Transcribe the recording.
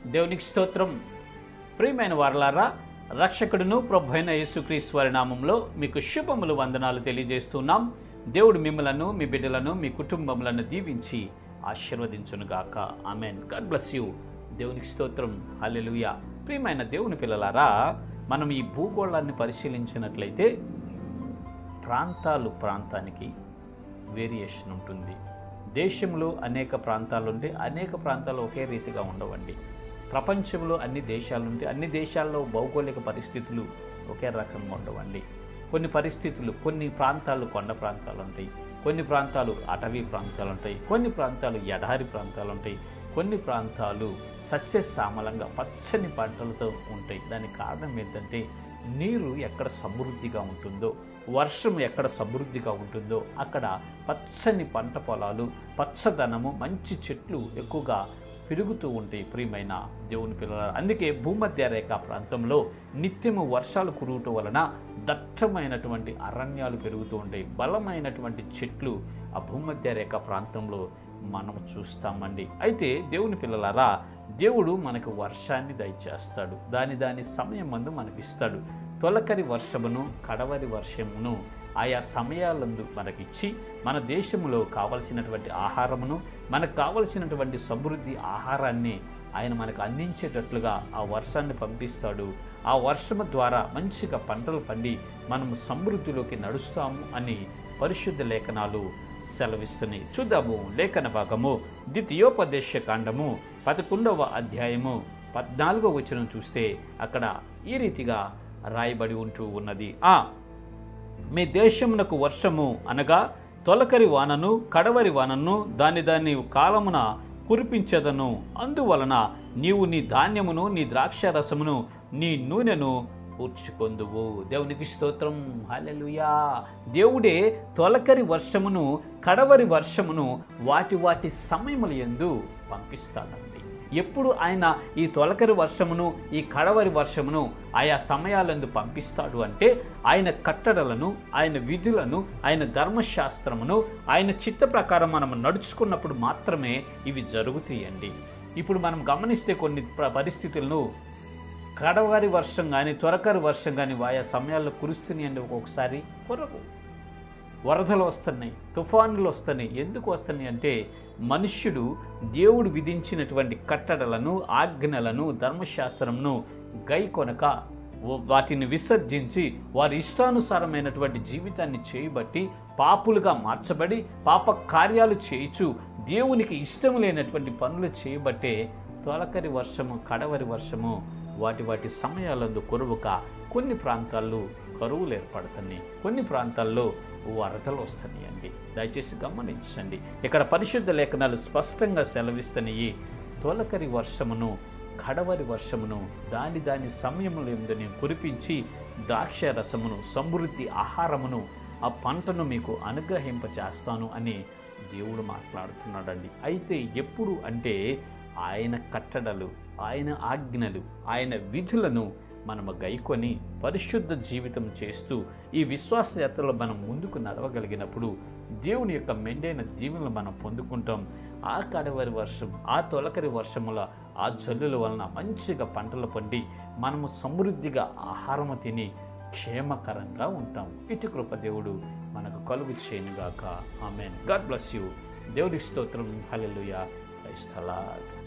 దేవునికి స్తోత్రం. ప్రియమైన వారలారా, రక్షకుడును ప్రభువైన యేసుక్రీస్తు వారి నామంలో మీకు శుభములు వందనాలు తెలియజేస్తున్నాం. దేవుడు మిమ్మలను, మీ బిడ్డలను, మీ కుటుంబములను దీవించి ఆశీర్వదించునుగాక. ఆమెన్. God bless you. దేవునికి స్తోత్రం. హల్లెలూయా. ప్రియమైన దేవుని పిల్లలారా, మనం ఈ భూగోళాన్ని పరిశీలించినట్లయితే ప్రాంతానికి వేరియేషన్ ఉంటుంది. దేశంలో అనేక ప్రాంతాలుంటే అనేక ప్రాంతాలు ఒకే రీతిగా ఉండవండి. ప్రపంచంలో అన్ని దేశాలుంటే అన్ని దేశాల్లో భౌగోళిక పరిస్థితులు ఒకే రకంగా ఉండవండి. కొన్ని ప్రాంతాలు కొండ ప్రాంతాలు ఉంటాయి, కొన్ని ప్రాంతాలు అటవీ ప్రాంతాలు ఉంటాయి, కొన్ని ప్రాంతాలు ఎడారి ప్రాంతాలు ఉంటాయి, కొన్ని ప్రాంతాలు సస్యశ్యామలంగా పచ్చని పంటలతో ఉంటాయి. దానికి కారణం ఏంటంటే నీరు ఎక్కడ సమృద్ధిగా ఉంటుందో, వర్షం ఎక్కడ సమృద్ధిగా ఉంటుందో అక్కడ పచ్చని పంట పొలాలు, పచ్చదనము, మంచి చెట్లు ఎక్కువగా పెరుగుతూ ఉంటాయి. ప్రియమైన దేవుని పిల్లలు, అందుకే భూమధ్య రేఖ ప్రాంతంలో నిత్యము వర్షాలు కురవటం వలన దట్టమైనటువంటి అరణ్యాలు పెరుగుతూ ఉంటాయి. బలమైనటువంటి చెట్లు ఆ భూమధ్య రేఖ ప్రాంతంలో మనం చూస్తామండి. అయితే దేవుని పిల్లలారా, దేవుడు మనకు వర్షాన్ని దయచేస్తాడు. దాని సమయం మందు మనకిస్తాడు. తొలకరి వర్షమును, కడవరి వర్షమును ఆయా సమయాలందు మనకిచ్చి మన దేశంలో కావలసినటువంటి ఆహారమును, మనకు కావలసినటువంటి సమృద్ధి ఆహారాన్ని ఆయన మనకు అందించేటట్లుగా ఆ వర్షాన్ని పంపిస్తాడు. ఆ వర్షము ద్వారా మంచిగా పంటలు పండి మనము సమృద్ధిలోకి నడుస్తాము అని పరిశుద్ధ లేఖనాలు సెలవిస్తున్నాయి. చూద్దాము లేఖన భాగము ద్వితీయోపదేశ కాండము 11వ అధ్యాయము 14వ వచనం చూస్తే అక్కడ ఈ రీతిగా రాయబడి ఉంటూ ఉన్నది. మీ దేశమునకు వర్షము అనగా తొలకరి వానను, కడవరి వానను దాని కాలమున కురిపించదను. అందువలన నీవు నీ ధాన్యమును, నీ ద్రాక్షారసమును, నీ నూనెను కూర్చుకొందువు. దేవునికి స్తోత్రం. హల్లెలూయా. దేవుడే తొలకరి వర్షమును, కడవరి వర్షమును వాటి సమయముల యందు పంపిస్తాడండి. ఎప్పుడు ఆయన ఈ తొలకరి వర్షమును, ఈ కడవరి వర్షమును ఆయా సమయాలందు పంపిస్తాడు అంటే ఆయన కట్టడలను, ఆయన విధులను, ఆయన ధర్మశాస్త్రమును, ఆయన చిత్త ప్రకారం మనం నడుచుకున్నప్పుడు మాత్రమే ఇవి జరుగుతాయండి. ఇప్పుడు మనం గమనిస్తే కొన్ని పరిస్థితులను కడవరి వర్షం కానీ, త్వరకరి వర్షం కానీ ఆయా సమయాల్లో కురుస్తున్నాయండి. ఒక్కొక్కసారి వరదలు వస్తున్నాయి, తుఫానులు వస్తున్నాయి. ఎందుకు వస్తున్నాయి అంటే మనుష్యుడు దేవుడు విధించినటువంటి కట్టడలను, ఆజ్ఞలను, ధర్మశాస్త్రమును గైకొనక వాటిని విసర్జించి వారి ఇష్టానుసారమైనటువంటి జీవితాన్ని చేయబట్టి పాపులుగా మార్చబడి పాప కార్యాలు చేయుచు దేవునికి ఇష్టం లేనటువంటి పనులు చేయబట్టే తొలకరి వర్షము, కడవరి వర్షము వాటి సమయాలందు కురవక కొన్ని ప్రాంతాల్లో కరువులు ఏర్పడుతున్నాయి, కొన్ని ప్రాంతాల్లో వరదలు వస్తున్నాయండి. దయచేసి గమనించండి. ఇక్కడ పరిశుద్ధ లేఖనాలు స్పష్టంగా సెలవిస్తున్నాయి. తొలకరి వర్షమును, కడవరి వర్షమును దాని సమయములు ఎందని కురిపించి ద్రాక్ష రసమును, సమృద్ధి ఆహారమును, ఆ పంటను మీకు అనుగ్రహింపచేస్తాను అని దేవుడు మాట్లాడుతున్నాడండి. అయితే ఎప్పుడు అంటే ఆయన కట్టడలు, ఆయన ఆజ్ఞలు, ఆయన విధులను మనము గైకొని పరిశుద్ధ జీవితం చేస్తూ ఈ విశ్వాస యాత్రలో మనం ముందుకు నడవగలిగినప్పుడు దేవుని యొక్క మెండైన దీవెనలు మనం పొందుకుంటాం. ఆ కడవరి వర్షం, ఆ తొలకరి వర్షముల ఆ జల్లుల వలన మంచిగా పంటలు పండి మనము సమృద్ధిగా ఆహారము తిని క్షేమకరంగా ఉంటాం. ఇటు కృప దేవుడు మనకు కలుగు చేయనుగాక. ఆమెన్. God bless you. దేవుడికి స్తోత్రం. హల్లెలూయా. క్రైస్తవ